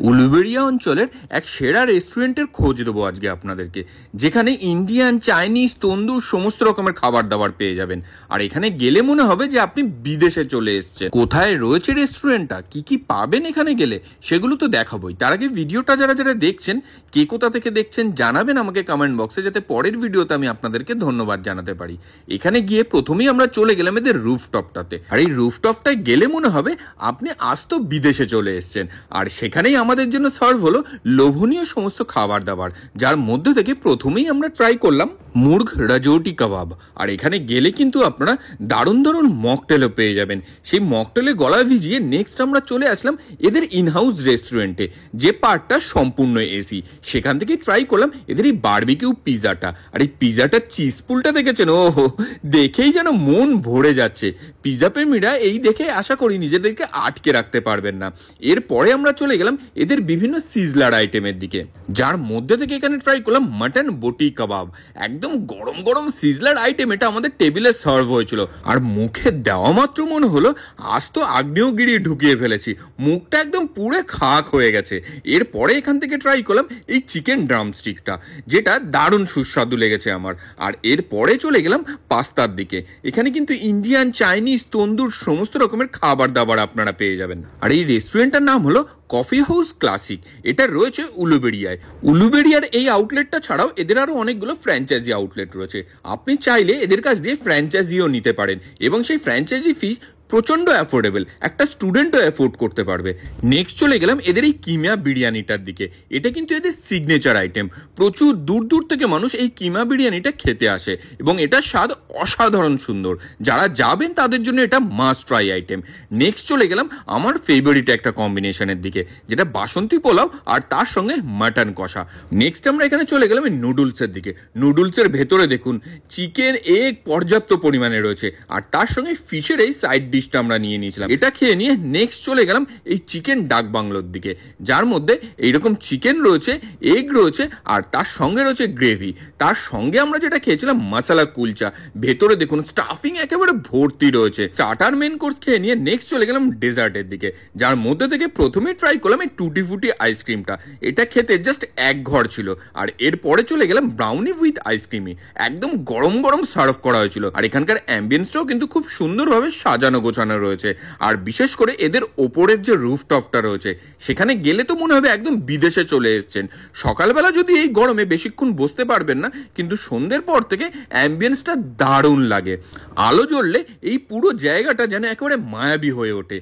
উলুবেড়িয়া অঞ্চলের এক সেরা রেস্টুরেন্টের খোঁজ দেবো আজকে আপনাদেরকে, যেখানে ইন্ডিয়ান, চাইনিজ, তন্দুর সমস্ত রকমের খাবার দাবার পেয়ে যাবেন। আর এখানে গেলে মনে হবে যে আপনি বিদেশে চলে এসেছেন। কোথায় রয়েছে রেস্টুরেন্টটা, কি কি পাবেন এখানে গেলে, সেগুলো তো দেখাবোই। তার আগে ভিডিওটা যারা যারা দেখছেন, কে কোথা থেকে দেখছেন জানাবেন আমাকে কমেন্ট বক্সে, যাতে পরের ভিডিওতে আমি আপনাদেরকে ধন্যবাদ জানাতে পারি। এখানে গিয়ে প্রথমেই আমরা চলে গেলাম এদের রুফটপটাতে। আর এই রুফটপটায় গেলে মনে হবে আপনি আজ তো বিদেশে চলে এসেছেন। আর সেখানেই আমাদের জন্য সার্ভ হলো লোভনীয় সমস্ত খাবার দাবার, যার মধ্যে থেকে প্রথমেই আমরা ট্রাই করলাম মুর্গ রাজৌটি কাবাব। আর এখানে গেলে কিন্তু আপনারা দারুণ দারুণ মকটেলও পেয়ে যাবেন। সেই মকটেলে গলা ভিজিয়ে নেক্সট আমরা চলে আসলাম এদের ইনহাউস রেস্টুরেন্টে, যে পার্টটা সম্পূর্ণ এসি। সেখান থেকে ট্রাই করলাম এদের এই বারবিকিউ পিজাটা। আর এই পিজাটার চিজ পুলটা দেখেছেন, ওহো, দেখেই যেন মন ভরে যাচ্ছে। পিজা প্রেমীরা এই দেখে আশা করি নিজেদেরকে আটকে রাখতে পারবেন না। এরপরে আমরা চলে গেলাম এদের বিভিন্ন সিজলার আইটেমের দিকে, যার মধ্যে থেকে এখানে ট্রাই করলাম মাটন বটি কাবাব। একদম গরম গরম সিজলার আইটেম, এটা আমাদের টেবিলে সার্ভ হয়েছিল। আর মুখে দেওয়া মাত্র মনে হলো আজ তো আগ্নেয়গিরি ঢুকিয়ে ফেলেছি, মুখটা একদম পুরো খাক হয়ে গেছে। এরপরে এখান থেকে ট্রাই করলাম এই চিকেন ড্রামস্টিকটা, যেটা দারুণ সুস্বাদু লেগেছে আমার। আর এরপরে চলে গেলাম পাস্তার দিকে। এখানে কিন্তু ইন্ডিয়ান, চাইনিজ, তন্দুর সমস্ত রকমের খাবার দাবার আপনারা পেয়ে যাবেন। আর এই রেস্টুরেন্টটার নাম হলো কফি হাউস ক্লাসিক। এটা রয়েছে উলুবেড়িয়ায়। উলুবেড়িয়ার এই আউটলেটটা ছাড়াও এদের আরো অনেকগুলো ফ্র্যাঞ্চাইজি আউটলেট রয়েছে। আপনি চাইলে এদের কাছ দিয়ে ফ্র্যাঞ্চাইজিও নিতে পারেন, এবং সেই ফ্র্যাঞ্চাইজি ফিস প্রচন্ড অ্যাফোর্ডেবল, একটা স্টুডেন্টও অ্যাফোর্ড করতে পারবে। নেক্সট চলে গেলাম এদের এই কিমা বিরিয়ানিটার দিকে। এটা কিন্তু এদের সিগনেচার আইটেম। প্রচুর দূর দূর থেকে মানুষ এই কিমা বিরিয়ানিটা খেতে আসে, এবং এটার স্বাদ অসাধারণ সুন্দর। যারা যাবেন তাদের জন্য এটা মাস্ট ট্রাই আইটেম। নেক্সট চলে গেলাম আমার ফেভারিট একটা কম্বিনেশনের দিকে, যেটা বাসন্তী পোলাও আর তার সঙ্গে মাটন কষা। নেক্সট আমরা এখানে চলে গেলাম এই নুডলসের দিকে। নুডলসের ভেতরে দেখুন চিকেন এগ পর্যাপ্ত পরিমাণে রয়েছে, আর তার সঙ্গে ফিশের এই সাইড ডিশটা আমরা নিয়ে নিয়েছিলাম। এটা খেয়ে নিয়ে নেক্সট চলে গেলাম এই চিকেন ডাক বাংলোর দিকে, যার মধ্যে এইরকম চিকেন রয়েছে, এগ রয়েছে, আর তার সঙ্গে রয়েছে গ্রেভি। তার সঙ্গে আমরা যেটা খেয়েছিলাম মশলা কুলচা, ভেতরে দেখুন স্টাফিং একেবারে ভর্তি রয়েছে। স্টার্টার মেন কোর্স খেয়ে নিয়ে নেক্সট চলে গেলাম ডেজার্টের দিকে, যার মধ্যে থেকে প্রথমে ট্রাই করলাম এই টুটি ফুটি আইসক্রিমটা। এটা খেতে জাস্ট এক ঘর ছিল। আর এরপরে চলে গেলাম ব্রাউনি উইথ আইসক্রিমই, একদম গরম গরম সার্ভ করা হয়েছিল। আর এখানকার অ্যাম্বিয়েন্সটাও কিন্তু খুব সুন্দরভাবে সাজানো গোছানো রয়েছে। আর বিশেষ করে এদের ওপরের যে রুফটপটা রয়েছে, সেখানে গেলে তো মনে হবে একদম বিদেশে চলে এসেছেন। সকালবেলা যদি এই গরমে বেশিক্ষণ বসতে পারবেন না, কিন্তু সন্ধ্যের পর থেকে অ্যাম্বিয়েন্সটা দারুণ লাগে। আলো জ্বললে এই পুরো জায়গাটা যেন একেবারে মায়াবী হয়ে ওঠে।